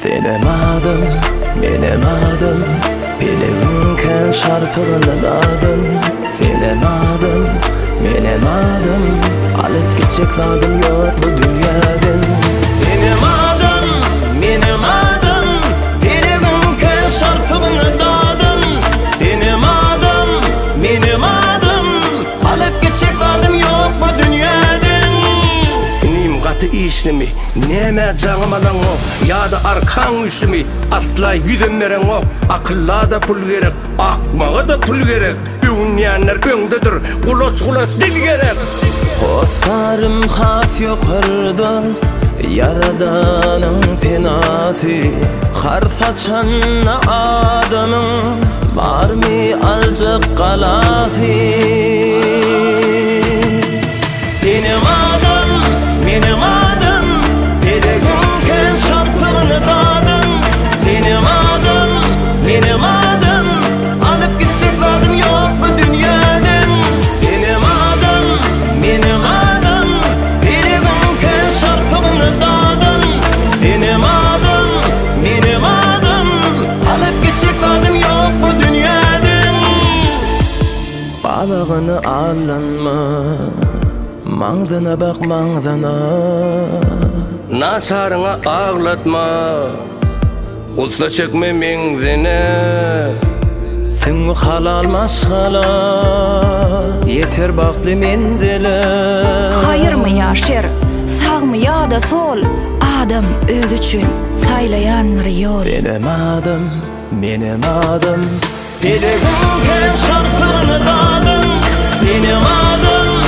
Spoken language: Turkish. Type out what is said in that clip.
Benim adım Bileğinken şarpığını dadın. Benim adım Alıp gidecek vadım yok bu dünyadan. Benim adım Bileğinken şarpığını dadın. Benim adım Alıp gidecek vadım yok bu dünyadan. Nim katı işlemi neme canımadan o, ya da arkan üçlemi asla yüzemeren o. Akılla da pul gerek, akmağa da pul gerek. Ünleyenler öndedir, kulaç dil gerek. Kosarım haf yukarıda, Yaradanın penası. Kar saçan adamın var mı alacak kalafi? Benim adım Bileğinken şarpığını dadın. Benim adım Alıp gidecek vadım yok bu dünyadan. Benim adım Bileğinken şarpığını dadın. Benim adım Alıp gidecek vadım yok bu dünyadan. Balığını alınma, mağdana bak mağdana. Nasarına ağlatma, usta çekme menzine. Sen halal maşgala, yeter baktı menzile. Hayır mı ya şer, sağ mı ya da sol, adam öz üçün saylayan yol. Benim adım Bileğinken şarpığını dadın. Benim adım